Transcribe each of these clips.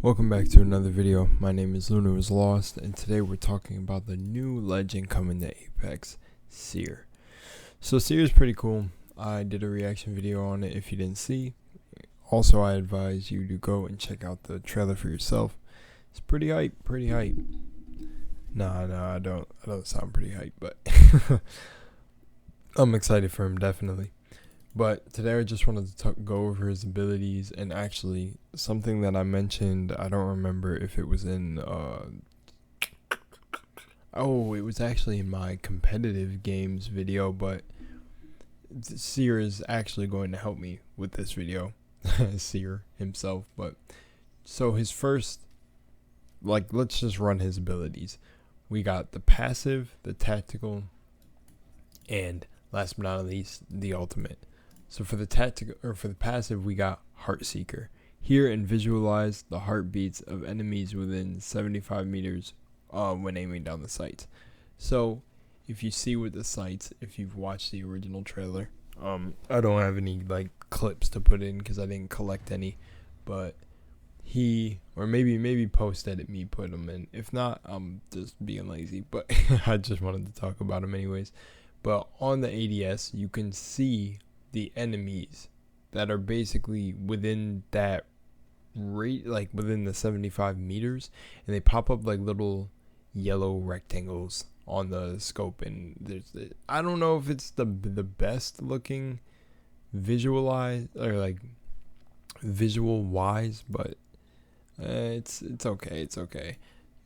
Welcome back to another video. My name is LUNARWASLOST, and today we're talking about the new legend coming to Apex, SEER. So SEER is pretty cool. I did a reaction video on it if you didn't see. Also, I advise you to go and check out the trailer for yourself. It's pretty hype, Nah, I don't sound pretty hype, but I'm excited for him, definitely. But today I just wanted to go over his abilities, and actually something that I mentioned, I don't remember if it was in, it was actually in my competitive games video, but SEER is actually going to help me with this video, SEER himself. But so his first, let's just run his abilities. We got the passive, the tactical, and last but not least, the ultimate. So for the passive, we got Heartseeker. Hear and visualize the heartbeats of enemies within 75 meters when aiming down the sights. So if you see with the sights, if you've watched the original trailer, I don't have any clips to put in because I didn't collect any, but maybe post edit me put them in. If not, I'm just being lazy, but I just wanted to talk about them anyways. But on the ADS, you can see the enemies that are basically within that rate, within the 75 meters, and they pop up like little yellow rectangles on the scope. And I don't know if it's the best looking visual wise, but it's okay.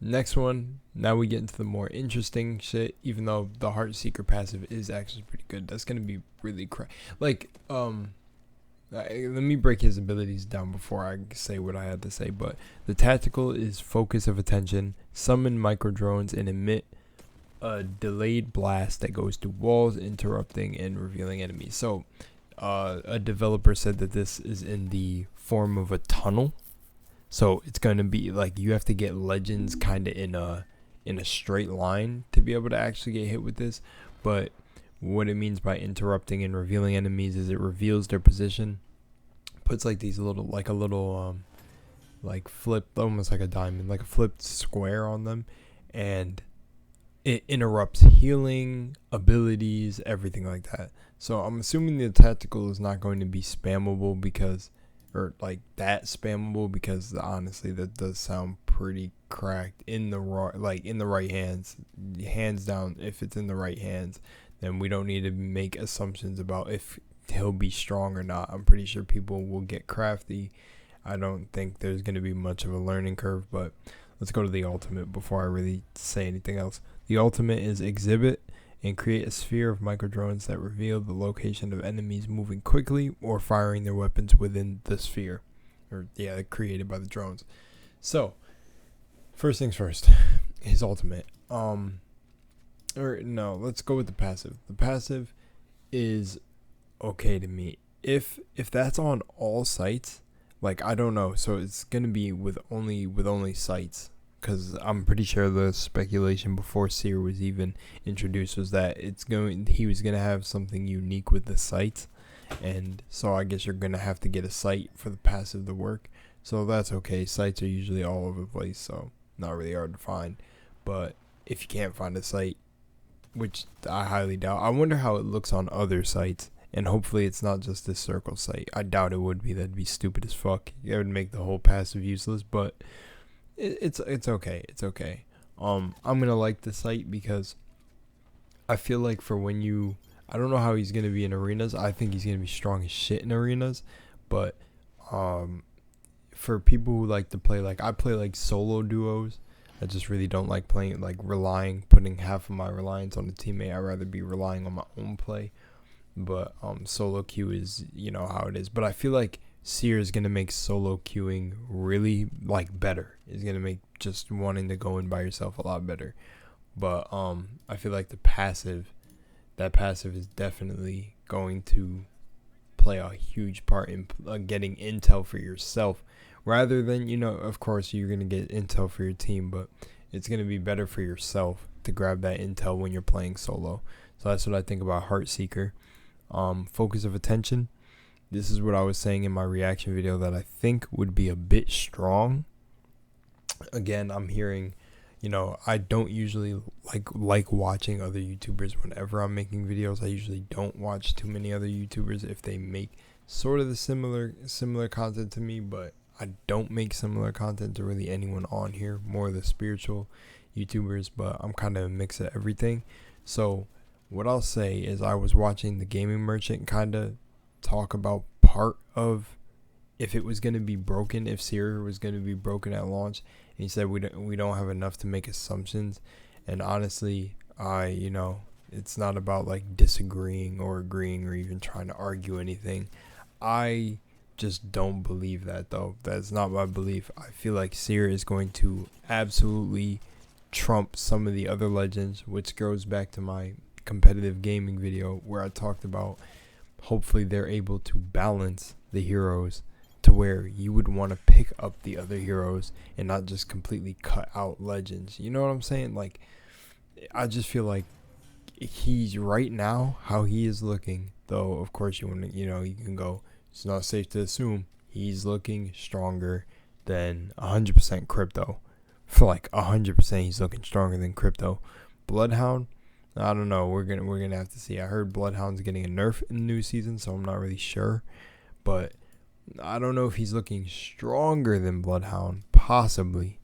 Next one, now we get into the more interesting shit, even though the Heartseeker passive is actually pretty good. That's going to be really let me break his abilities down before I say what I had to say. But the tactical is focus of attention, summon micro drones, and emit a delayed blast that goes through walls, interrupting and revealing enemies. So a developer said that this is in the form of a tunnel. So it's going to be you have to get legends kind of in a straight line to be able to actually get hit with this. But what it means by interrupting and revealing enemies is it reveals their position, puts these little flipped, almost like a diamond, like a flipped square on them, and it interrupts healing, abilities, everything like that. So I'm assuming the tactical is not going to be spammable because honestly that does sound pretty cracked in the right hands. Hands down, if it's in the right hands, then we don't need to make assumptions about if he'll be strong or not. I'm pretty sure people will get crafty. I don't think there's going to be much of a learning curve. But let's go to the ultimate before I really say anything else. The ultimate is exhibit and create a sphere of micro drones that reveal the location of enemies moving quickly or firing their weapons within the sphere, created by the drones. So first things first, his ultimate. Let's go with the passive. The passive is okay to me. If that's on all sites, I don't know. So it's gonna be with only sites. Because I'm pretty sure the speculation before SEER was even introduced was that he was going to have something unique with the sites. And so I guess you're going to have to get a site for the passive to work. So that's okay. Sites are usually all over the place, so not really hard to find. But if you can't find a site, which I highly doubt, I wonder how it looks on other sites. And hopefully it's not just this circle site. I doubt it would be. That'd be stupid as fuck. It would make the whole passive useless, but it's okay. I'm gonna like the site because I feel like I don't know how he's gonna be in arenas. I think he's gonna be strong as shit in arenas, but for people who like to play, I play solo duos. I just really don't like playing putting half of my reliance on a teammate. I'd rather be relying on my own play. But solo queue is how it is. But I feel like SEER is going to make solo queuing really better. It's going to make just wanting to go in by yourself a lot better. But I feel like that passive is definitely going to play a huge part in getting intel for yourself, rather than of course you're going to get intel for your team, but it's going to be better for yourself to grab that intel when you're playing solo. So that's what I think about Heartseeker. Focus of attention. This is what I was saying in my reaction video that I think would be a bit strong again, I'm hearing, I don't usually like watching other YouTubers whenever I'm making videos. I usually don't watch too many other YouTubers if they make sort of the similar content to me, but I don't make similar content to really anyone on here, more of the spiritual YouTubers, but I'm kind of a mix of everything. So what I'll say is I was watching the Gaming Merchant kind of talk about part of if it was going to be broken, if SEER was going to be broken at launch. And he said we don't have enough to make assumptions. And honestly, it's not about like disagreeing or agreeing or even trying to argue anything. I just don't believe that, though. That's not my belief. I feel like SEER is going to absolutely trump some of the other legends, which goes back to my competitive gaming video where I talked about hopefully they're able to balance the heroes to where you would want to pick up the other heroes and not just completely cut out legends. You know what I'm saying? Like, I just feel like he's right now, how he is looking, though of course you can go, it's not safe to assume he's looking stronger than 100% crypto. For like 100% he's looking stronger than crypto. Bloodhound, I don't know, we're gonna have to see. I heard Bloodhound's getting a nerf in the new season, so I'm not really sure, but I don't know if he's looking stronger than Bloodhound. Possibly.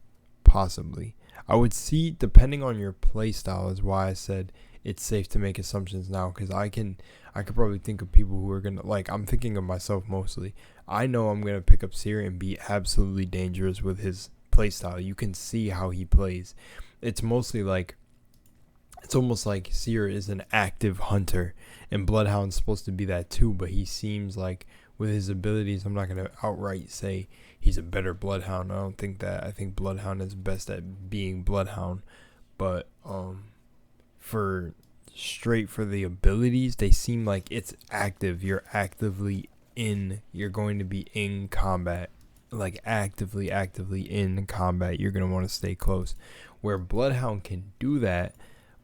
I would see, depending on your playstyle, is why I said it's safe to make assumptions now, because I could probably think of people who are gonna, like, I'm thinking of myself mostly. I know I'm gonna pick up SEER and be absolutely dangerous with his playstyle. You can see how he plays. It's mostly like, it's almost like SEER is an active hunter, and Bloodhound's supposed to be that too, but he seems like, with his abilities, I'm not going to outright say he's a better Bloodhound. I don't think that. I think Bloodhound is best at being Bloodhound. But for the abilities, they seem like it's active. You're going to be in combat. Like actively in combat. You're going to want to stay close. Where Bloodhound can do that,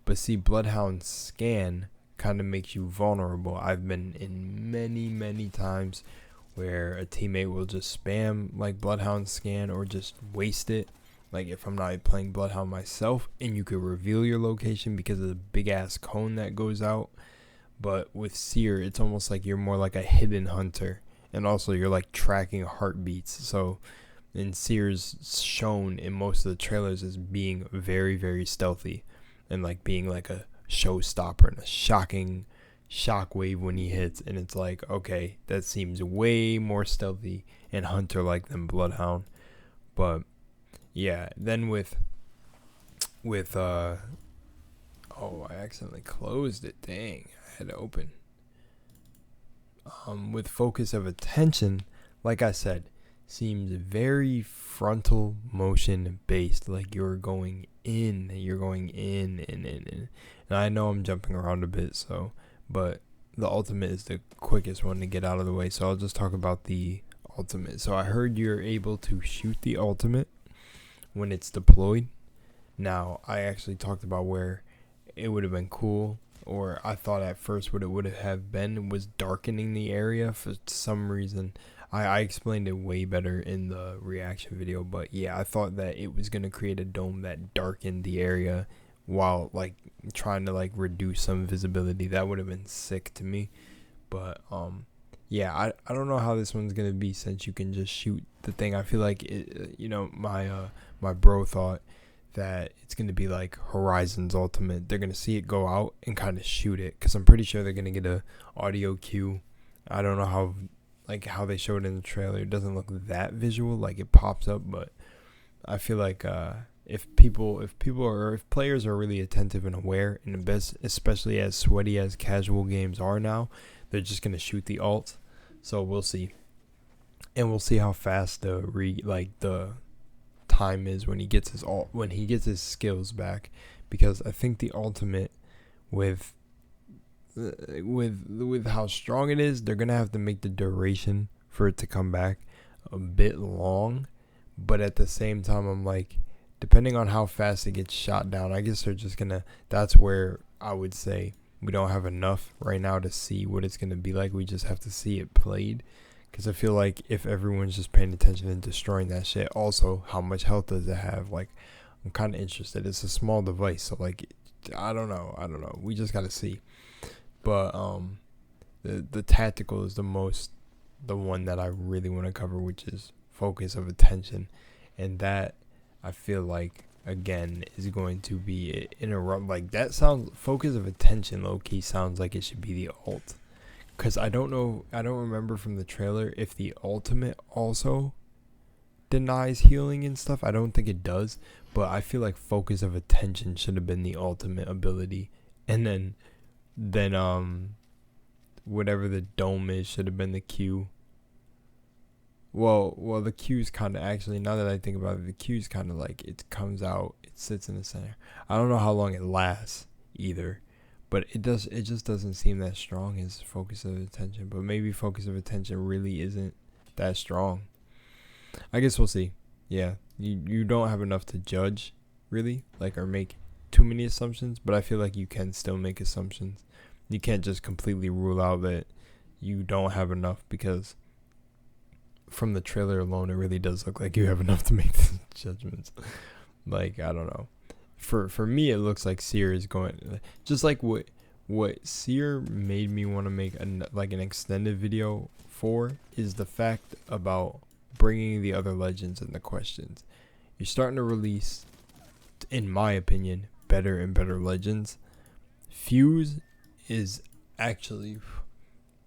but see, Bloodhound's scan kind of makes you vulnerable. I've been in many times where a teammate will just spam like Bloodhound scan or just waste it, like if I'm not playing Bloodhound myself, and you could reveal your location because of the big ass cone that goes out. But with SEER, it's almost like you're more like a hidden hunter, and also you're like tracking heartbeats. So and SEER's shown in most of the trailers as being very stealthy and like being like a showstopper and a shocking shockwave when he hits, and it's like, okay, that seems way more stealthy and hunter like than Bloodhound. But yeah, then with I accidentally closed it, dang, I had to open. With focus of attention, like I said, seems very frontal motion based, like you're going in. And I know I'm jumping around a bit, but the ultimate is the quickest one to get out of the way, so I'll just talk about the ultimate. So I heard you're able to shoot the ultimate when it's deployed. Now, I actually talked about where it would have been cool, or I thought at first what it would have been was darkening the area for some reason. I explained it way better in the reaction video, but yeah, I thought that it was going to create a dome that darkened the area while like trying to like reduce some visibility. That would have been sick to me. But yeah, I don't know how this one's going to be, since you can just shoot the thing. I feel like my bro thought that it's going to be like Horizon's ultimate. They're going to see it go out and kind of shoot it, because I'm pretty sure they're going to get a audio cue. I don't know how they showed it in the trailer. It doesn't look that visual, like it pops up, but I feel like if players are really attentive and aware, and especially as sweaty as casual games are now, they're just going to shoot the ult. So we'll see. And we'll see how fast the time is when he gets his skills back, because I think the ultimate with how strong it is, they're gonna have to make the duration for it to come back a bit long. But at the same time, I'm like, depending on how fast it gets shot down, I guess they're just gonna, that's where I would say we don't have enough right now to see what it's gonna be like. We just have to see it played, Because I feel like if everyone's just paying attention and destroying that shit, also, how much health does it have? Like, I'm kind of interested. It's a small device, so like, I don't know. We just gotta see. But the tactical is the one that I really want to cover, which is focus of attention, and that I feel like again is going to be interrupt. Like that sounds focus of attention. Low key sounds like it should be the ult. Because I don't remember from the trailer if the ultimate also denies healing and stuff. I don't think it does, but I feel like focus of attention should have been the ultimate ability, and then whatever the dome is should have been the Q. Well, the Q's kind of actually, now that I think about it, the Q's kind of like it comes out, it sits in the center. I don't know how long it lasts either. But it just doesn't seem that strong as focus of attention. But maybe focus of attention really isn't that strong. I guess we'll see. Yeah, you don't have enough to judge, really, like, or make too many assumptions. But I feel like you can still make assumptions. You can't just completely rule out that you don't have enough, because from the trailer alone, it really does look like you have enough to make the judgments. Like, I don't know. For me, it looks like SEER is going, just like what SEER made me want to make an extended video for is the fact about bringing the other legends into questions. You're starting to release, in my opinion, better and better legends. Fuse is actually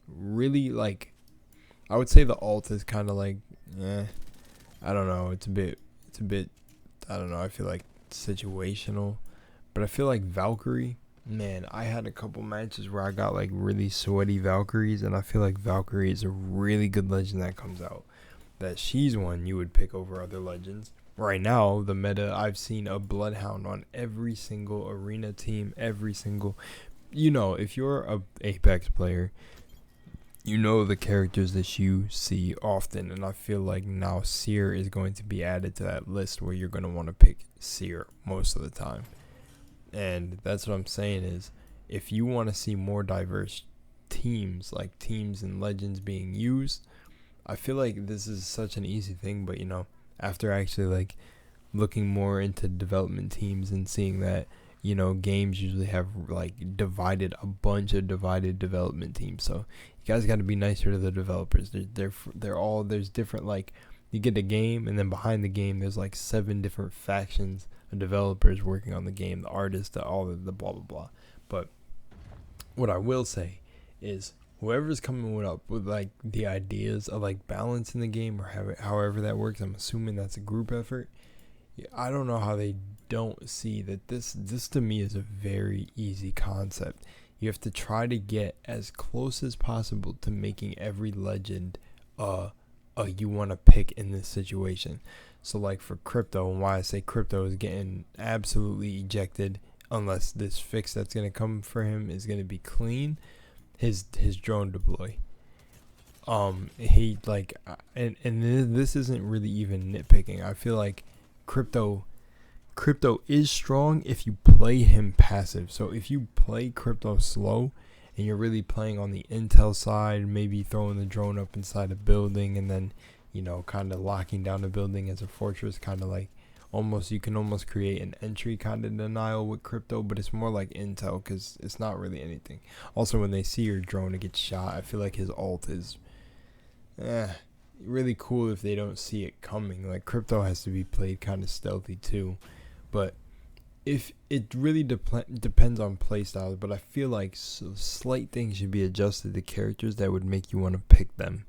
really, like, I would say the alt is kind of like, I don't know. It's a bit, I don't know. I feel like situational, but I feel like Valkyrie, man, I had a couple matches where I got like really sweaty Valkyries, and I feel like Valkyrie is a really good legend that comes out, that she's one you would pick over other legends. Right now, the meta, I've seen a Bloodhound on every single arena team, every single, if you're a Apex player, the characters that you see often, and I feel like now SEER is going to be added to that list where you're going to want to pick SEER most of the time. And that's what I'm saying is, if you want to see more diverse teams, like teams and legends being used, I feel like this is such an easy thing. But after actually like looking more into development teams and seeing that games usually have like a bunch of divided development teams, so you guys got to be nicer to the developers. They're all, there's different, like, you get a game, and then behind the game there's like 7 different factions of developers working on the game, the artists, all of the blah blah blah. But what I will say is, whoever's coming up with like the ideas of like balance in the game, or however that works, I'm assuming that's a group effort. I don't know how they don't see that this to me is a very easy concept. You have to try to get as close as possible to making every legend you want to pick in this situation. So like for Crypto, and why I say Crypto is getting absolutely ejected unless this fix that's going to come for him is going to be clean, his drone deploy. He like, and this isn't really even nitpicking. I feel like Crypto is strong if you play him passive. So if you play Crypto slow and you're really playing on the intel side, maybe throwing the drone up inside a building and then kind of locking down the building as a fortress, kind of like you can almost create an entry kind of denial with Crypto, but it's more like intel because it's not really anything. Also, when they see your drone, it gets shot. I feel like his ult is really cool if they don't see it coming. Like, Crypto has to be played kind of stealthy too, but if it really depends on playstyles. But I feel like slight things should be adjusted to characters that would make you want to pick them.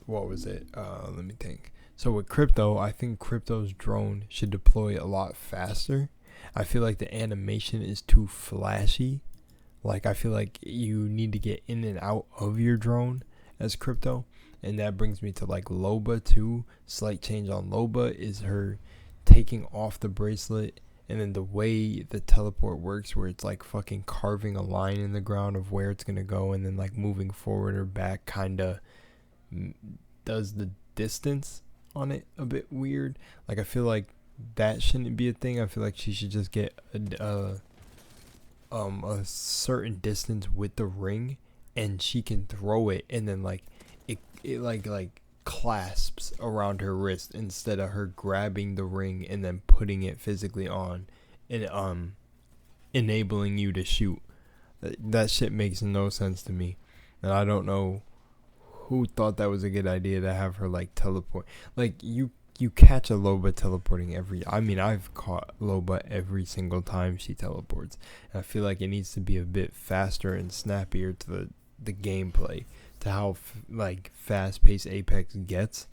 What was it? Let me think. So with Crypto, I think Crypto's drone should deploy a lot faster. I feel like the animation is too flashy. Like, I feel like you need to get in and out of your drone as Crypto. And that brings me to like Loba too. Slight change on Loba is her taking off the bracelet, and then the way the teleport works, where it's like fucking carving a line in the ground of where it's gonna go, and then like moving forward or back, kinda does the distance on it a bit weird. Like, I feel like that shouldn't be a thing. I feel like she should just get a certain distance with the ring, and she can throw it, and then like it like clasps around her wrist instead of her grabbing the ring and then putting it physically on and enabling you to shoot. That shit makes no sense to me, and I don't know who thought that was a good idea to have her like teleport. Like you catch a Loba teleporting I've caught Loba every single time she teleports. And I feel like it needs to be a bit faster and snappier to the gameplay, to how like fast paced Apex gets.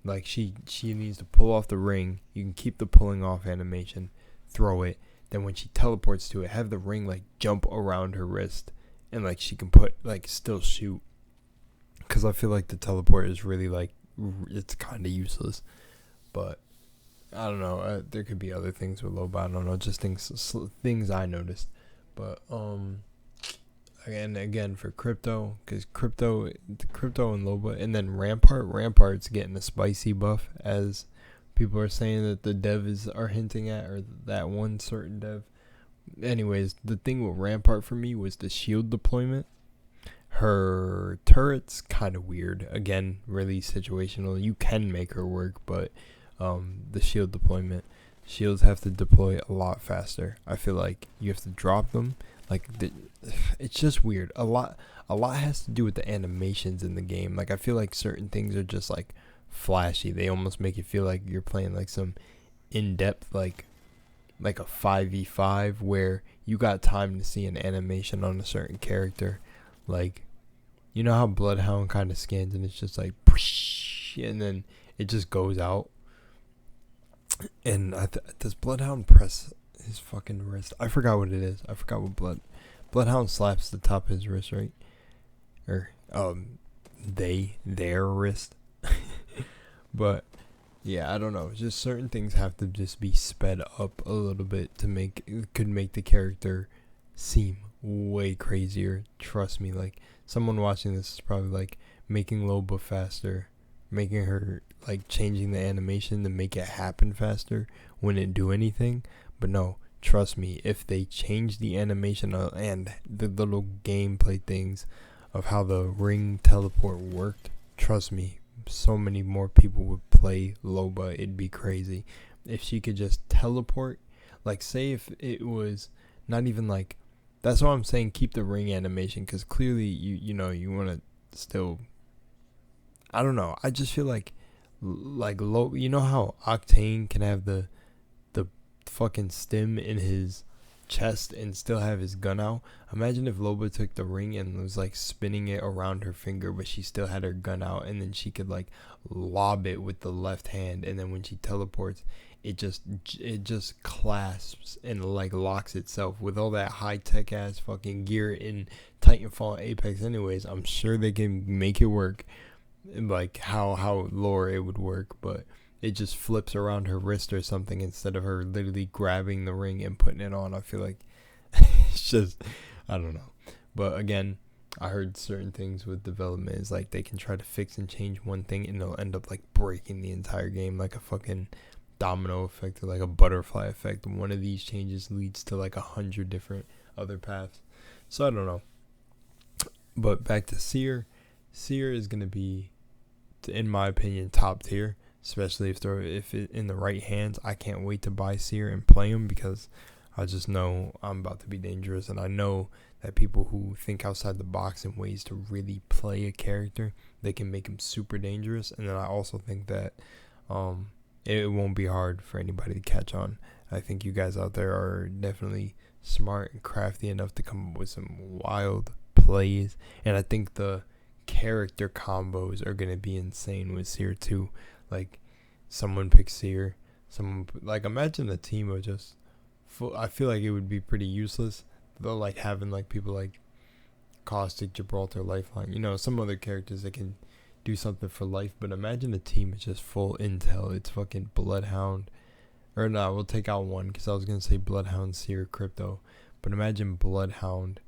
Like she needs to pull off the ring. You can keep the pulling off animation, throw it. Then when she teleports to it, have the ring like jump around her wrist, and like she can put like still shoot. Because I feel like the teleport is really like it's kind of useless. But I don't know. There could be other things with Loba. I don't know. Just things I noticed. But again for crypto, because crypto and Loba, and then Rampart's getting a spicy buff, as people are saying that the devs are hinting at, or that one certain dev. Anyways, the thing with Rampart for me was the shield deployment. Her turret's kind of weird. Again, really situational. You can make her work, but the shield deployment, shields have to deploy a lot faster. I feel like you have to drop them. Like it's just weird. A lot has to do with the animations in the game. Like I feel like certain things are just like flashy. They almost make you feel like you're playing like some in-depth like a 5v5 where you got time to see an animation on a certain character. Like, you know how Bloodhound kind of scans and it's just like, and then it just goes out. And does Bloodhound press his fucking wrist? I forgot what it is. I forgot what Bloodhound slaps the top of his wrist, right? Or their wrist. But yeah, I don't know. Just certain things have to just be sped up a little bit could make the character seem way crazier. Trust me, like someone watching this is probably like making Loba faster, making her like changing the animation to make it happen faster wouldn't do anything. But no, trust me, if they change the animation and the little gameplay things of how the ring teleport worked, trust me, so many more people would play Loba. It'd be crazy if she could just teleport. Like, say if it was not even like, that's why I'm saying keep the ring animation, because clearly you want to still, I don't know, I just feel like low, you know how Octane can have the fucking stim in his chest and still have his gun out? Imagine if Loba took the ring and was like spinning it around her finger, but she still had her gun out, and then she could like lob it with the left hand, and then when she teleports, it just clasps and like locks itself. With all that high tech ass fucking gear in Titanfall and Apex anyways, I'm sure they can make it work like how lore it would work, but it just flips around her wrist or something instead of her literally grabbing the ring and putting it on. I feel like it's just, I don't know. But again, I heard certain things with development is like they can try to fix and change one thing and they'll end up like breaking the entire game, like a fucking domino effect or like a butterfly effect. One of these changes leads to like 100 different other paths. So I don't know. But back to SEER. SEER is going to be, in my opinion, top tier. Especially if it in the right hands. I can't wait to buy SEER and play him, because I just know I'm about to be dangerous, and I know that people who think outside the box in ways to really play a character, they can make him super dangerous. And then I also think that it won't be hard for anybody to catch on. I think you guys out there are definitely smart and crafty enough to come up with some wild plays, and I think the character combos are gonna be insane with SEER too. Like, someone picks SEER, like, imagine a team of just I feel like it would be pretty useless though, like having like people like Caustic, Gibraltar, Lifeline, some other characters that can do something for life. But imagine a team is just full intel. It's fucking Bloodhound, or no, we'll take out one because I was gonna say Bloodhound, SEER, Crypto, but imagine Bloodhound,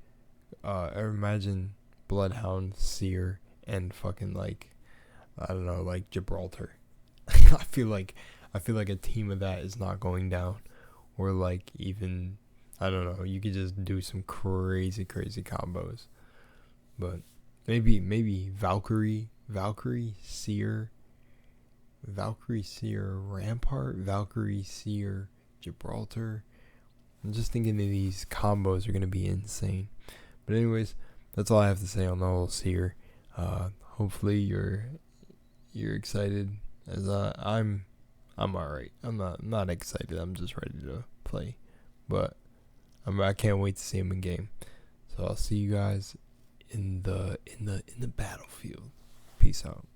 SEER, and fucking like, I don't know, like Gibraltar. I feel like a team of that is not going down. Or like, even, I don't know, you could just do some crazy combos. But maybe Valkyrie, SEER, Rampart, Valkyrie, SEER, Gibraltar. I'm just thinking that these combos are going to be insane. But anyways, that's all I have to say on the whole SEER. Hopefully you're excited, as I'm alright. I'm not excited. I'm just ready to play, but I can't wait to see him in game. So I'll see you guys in the battlefield. Peace out.